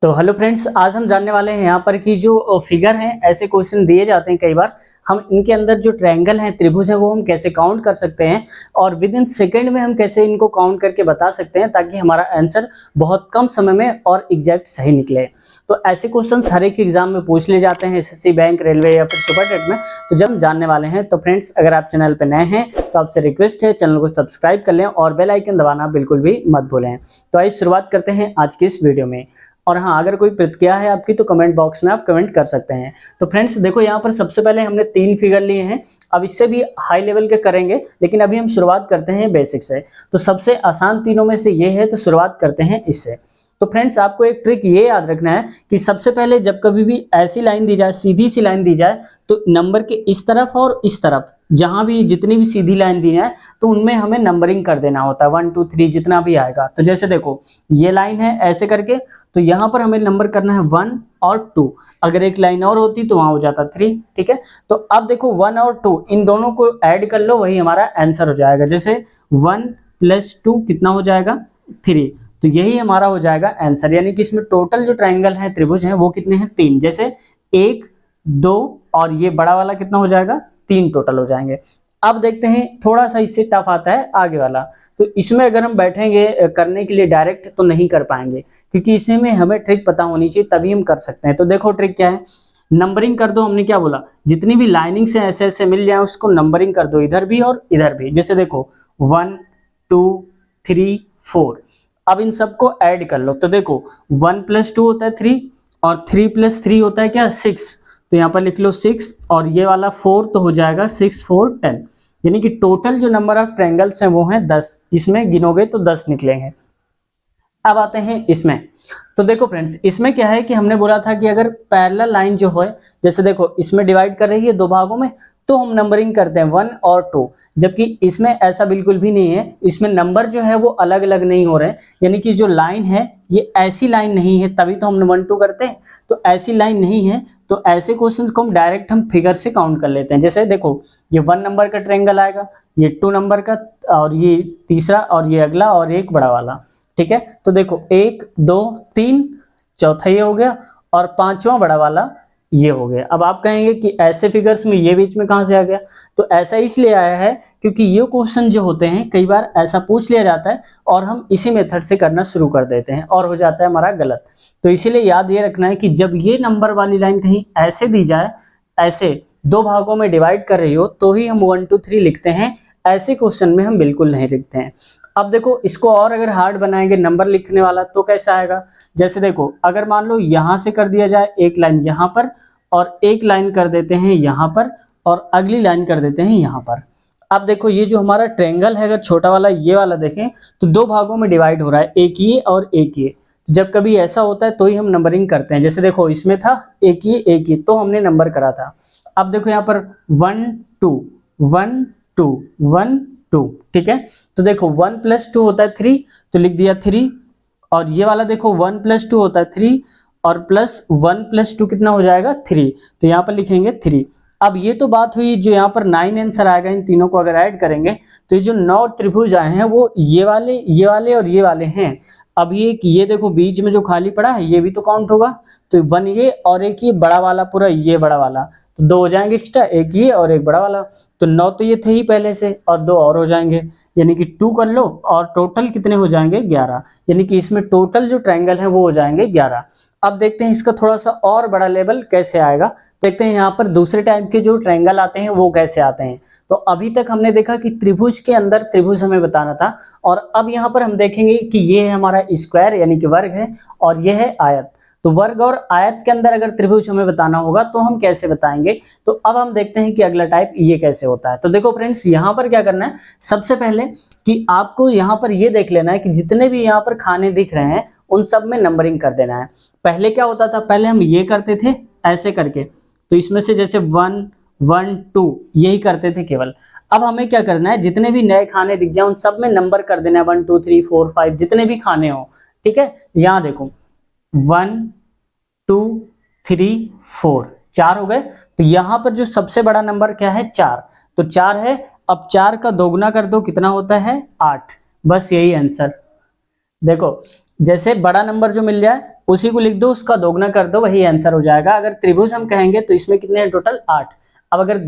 तो hello friends, आज हम जानने वाले हैं यहाँ पर कि जो फिगर हैं, ऐसे क्वेश्चन दिए जाते हैं कई बार। हम इनके अंदर जो ट्रायंगल हैं, त्रिभुज हैं, वो हम कैसे काउंट कर सकते हैं और विद इन सेकेंड में हम कैसे इनको काउंट करके बता सकते हैं ताकि हमारा आंसर बहुत कम समय में और एग्जैक्ट सही निकले। तो ऐसे क्वेश्चन हर एक एग्जाम में पूछ लिए जाते हैं, एसएससी, बैंक, रेलवे या फिर सुपर टेट में। तो जब हम जानने वाले हैं तो फ्रेंड्स, अगर आप चैनल पर नए हैं तो आपसे रिक्वेस्ट है चैनल को सब्सक्राइब कर लें और बेल आइकन दबाना बिल्कुल भी मत भूलें। तो आइए शुरुआत करते हैं आज की इस वीडियो में। और हाँ, अगर कोई प्रतिक्रिया है आपकी तो कमेंट बॉक्स में आप कमेंट कर सकते हैं। तो फ्रेंड्स देखो, यहाँ पर सबसे पहले हमने 3 फिगर लिए हैं। अब इससे भी हाई लेवल के करेंगे, लेकिन अभी हम शुरुआत करते हैं बेसिक से। तो सबसे आसान तीनों में से ये है, तो शुरुआत करते हैं इससे। तो फ्रेंड्स, आपको एक ट्रिक ये याद रखना है कि सबसे पहले जब कभी भी ऐसी लाइन दी जाए, सीधी सी लाइन दी जाए, तो नंबर के इस तरफ और इस तरफ जहां भी जितनी भी सीधी लाइन दी है तो उनमें हमें नंबरिंग कर देना होता है, 1 2 3 जितना भी आएगा। तो जैसे देखो, ये लाइन है ऐसे करके, तो यहाँ पर हमें नंबर करना है 1 और 2। अगर एक लाइन और होती तो वहां हो जाता 3। ठीक है, तो अब देखो 1 और 2 इन दोनों को ऐड कर लो, वही हमारा आंसर हो जाएगा। जैसे 1 + 2 कितना हो जाएगा? 3। तो यही हमारा हो जाएगा आंसर। यानी कि इसमें टोटल जो ट्रायंगल है, त्रिभुज है, वो कितने हैं? 3। जैसे 1 2 और ये बड़ा वाला कितना हो जाएगा? 3 टोटल हो जाएंगे। अब देखते हैं, थोड़ा सा इससे टफ आता है आगे वाला। तो इसमें अगर हम बैठेंगे करने के लिए डायरेक्ट तो नहीं कर पाएंगे, क्योंकि इसमें हमें ट्रिक पता होनी चाहिए, तभी हम कर सकते हैं। तो देखो ट्रिक क्या है, नंबरिंग कर दो। हमने क्या बोला, जितनी भी लाइनिंग से ऐसे ऐसे मिल जाए उसको नंबरिंग कर दो, इधर भी और इधर भी। जैसे देखो 1 2 3 4। अब इन सबको ऐड कर लो। तो देखो 1 + 2 होता है 3 और 3 + 3 होता है क्या? 6। तो यहाँ पर लिख लो 6 और ये वाला 4, तो हो जाएगा 6 4 10। यानी कि टोटल जो नंबर ऑफ ट्रायंगल्स हैं वो हैं 10। इसमें गिनोगे तो 10 निकलेंगे। अब आते हैं इसमें। तो देखो फ्रेंड्स, इसमें क्या है कि हमने बोला था कि अगर पैरेलल लाइन जो है, जैसे देखो इसमें डिवाइड कर रही है 2 भागों में, तो हम नंबरिंग करते हैं 1 और 2। जबकि इसमें ऐसा बिल्कुल भी नहीं है, इसमें नंबर जो है वो अलग अलग नहीं हो रहे हैं। यानी कि जो लाइन है ये ऐसी लाइन नहीं है, तभी तो हम 1 2 करते हैं। तो ऐसी लाइन नहीं है, तो ऐसे क्वेश्चंस को हम डायरेक्ट फिगर से काउंट कर लेते हैं। जैसे देखो, ये 1 नंबर का ट्रायंगल आएगा, ये 2 नंबर का, और ये तीसरा, और ये अगला, और एक बड़ा वाला। ठीक है, तो देखो 1 2 3, चौथा ये हो गया, और 5वां बड़ा वाला ये हो गया। अब आप कहेंगे कि ऐसे फिगर्स में ये बीच में कहां से आ गया? तो ऐसा इसलिए आया है क्योंकि ये क्वेश्चन जो होते हैं कई बार ऐसा पूछ लिया जाता है और हम इसी मेथड से करना शुरू कर देते हैं और हो जाता है हमारा गलत। तो इसीलिए याद ये रखना है कि जब ये नंबर वाली लाइन कहीं ऐसे दी जाए, ऐसे 2 भागों में डिवाइड कर रही हो, तो ही हम 1 2 3 लिखते हैं। ऐसे क्वेश्चन में हम बिल्कुल नहीं लिखते हैं। अब देखो, इसको और अगर हार्ड बनाएंगे नंबर लिखने वाला, तो कैसा आएगा? जैसे देखो, अगर मान लो यहां से कर दिया जाए एक लाइन यहां पर, और एक लाइन कर देते हैं यहां पर, और अगली लाइन कर देते हैं यहां पर। अब देखो, ये जो हमारा ट्रायंगल है, अगर छोटा वाला ये वाला देखें तो 2 भागों में डिवाइड हो रहा है, एक ये और एक ये। तो जब कभी ऐसा होता है तो ही हम नंबरिंग करते हैं। जैसे देखो, इसमें था एक ये तो हमने नंबर करा था। अब देखो यहाँ पर 1 2 1 2 1 2। ठीक है, तो देखो 1 + 2 होता है 3, तो लिख दिया 3। और ये वाला देखो 1 + 2 होता है 3, और +1 + 2 कितना हो जाएगा? 3। तो यहाँ पर लिखेंगे 3। अब ये तो बात हुई, जो यहाँ पर 9 आंसर आएगा, इन तीनों को अगर ऐड करेंगे तो ये जो 9 त्रिभुज आए हैं वो ये वाले और ये वाले हैं। अब ये देखो बीच में जो खाली पड़ा है ये भी तो काउंट होगा। तो 1 ये और एक ये बड़ा वाला, पूरा ये बड़ा वाला, तो 2 हो जाएंगे एक्स्ट्रा, एक ये और एक बड़ा वाला। तो 9 तो ये थे ही पहले से, और 2 और हो जाएंगे, यानी कि 2 कर लो, और टोटल कितने हो जाएंगे? 11। यानी कि इसमें टोटल जो ट्रायंगल है वो हो जाएंगे 11। अब देखते हैं इसका थोड़ा सा और बड़ा लेवल कैसे आएगा। देखते हैं यहाँ पर दूसरे टाइप के जो ट्रायंगल आते हैं वो कैसे आते हैं। तो अभी तक हमने देखा कि त्रिभुज के अंदर त्रिभुज हमें बताना था, और अब यहाँ पर हम देखेंगे कि ये है हमारा स्क्वायर यानी कि वर्ग है, और ये है आयत। तो वर्ग और आयत के अंदर अगर त्रिभुज हमें बताना होगा तो हम कैसे बताएंगे। तो अब हम देखते हैं कि अगला टाइप ये कैसे होता है। तो देखो फ्रेंड्स, यहाँ पर क्या करना है, सबसे पहले कि आपको यहाँ पर ये देख लेना है कि जितने भी यहाँ पर खाने दिख रहे हैं उन सब में नंबरिंग कर देना है। पहले क्या होता था, पहले हम ये करते थे ऐसे करके, तो इसमें से जैसे 1 1 2 यही करते थे केवल। अब हमें क्या करना है, जितने भी नए खाने दिख जाए उन सब में नंबर कर देना है, 1 2 3 4 5 जितने भी खाने हो। ठीक है, यहाँ देखो 1 2 3 4, 4 हो गए। तो यहाँ पर जो सबसे बड़ा नंबर क्या है? 4। तो 4 है। अब 4 का दोगुना कर दो, कितना होता है? 8। बस यही आंसर। देखो, जैसे बड़ा नंबर जो मिल जाए उसी को लिख दो, उसका दोगुना कर दो, वही आंसर हो जाएगा। अगर त्रिभुज हम कहेंगे तो इसमें कितने हैं टोटल 8। अब अगर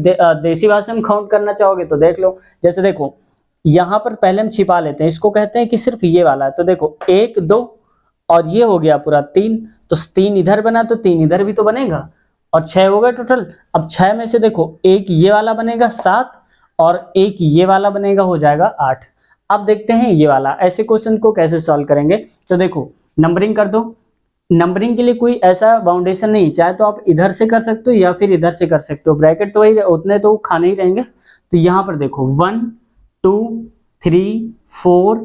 देसी भाषा में काउंट करना चाहोगे तो देख लो, जैसे देखो यहाँ पर पहले हम छिपा लेते हैं, इसको कहते हैं कि सिर्फ ये वाला है, तो देखो 1 2 और ये हो गया पूरा 3, तो 3 इधर बना तो 3 इधर भी तो बनेगा, और 6 हो गए टोटल। अब 6 में से देखो एक ये वाला बनेगा 7 और एक ये वाला बनेगा, हो जाएगा 8। अब देखते हैं ये वाला, ऐसे क्वेश्चन को कैसे सॉल्व करेंगे। तो देखो नंबरिंग कर दो, नंबरिंग के लिए कोई ऐसा बाउंडेशन नहीं, चाहे तो आप इधर से कर सकते हो या फिर इधर से कर सकते हो, ब्रैकेट तो वही उतने तो खाने ही रहेंगे। तो यहाँ पर देखो 1 2 3 4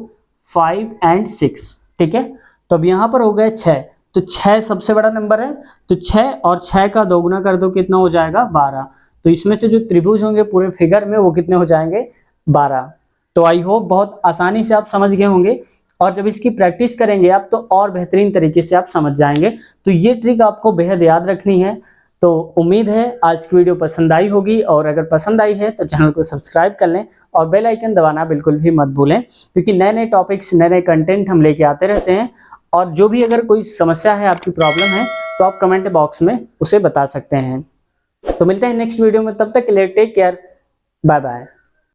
5 एंड 6, ठीक है। तो अब यहाँ पर हो गए 6, तो 6 सबसे बड़ा नंबर है, तो 6 और 6 का दोगुना कर दो, कितना हो जाएगा 12। तो इसमें से जो त्रिभुज होंगे पूरे फिगर में वो कितने हो जाएंगे 12। तो आई होप बहुत आसानी से आप समझ गए होंगे, और जब इसकी प्रैक्टिस करेंगे आप तो और बेहतरीन तरीके से आप समझ जाएंगे। तो ये ट्रिक आपको बेहद याद रखनी है। तो उम्मीद है आज की वीडियो पसंद आई होगी, और अगर पसंद आई है तो चैनल को सब्सक्राइब कर लें और बेल आइकन दबाना बिल्कुल भी मत भूलें, क्योंकि नए नए टॉपिक्स नए नए कंटेंट हम लेके आते रहते हैं। और जो भी अगर कोई समस्या है, आपकी प्रॉब्लम है, तो आप कमेंट बॉक्स में उसे बता सकते हैं। तो मिलते हैं नेक्स्ट वीडियो में, तब तक के लिए टेक केयर, बाय बाय।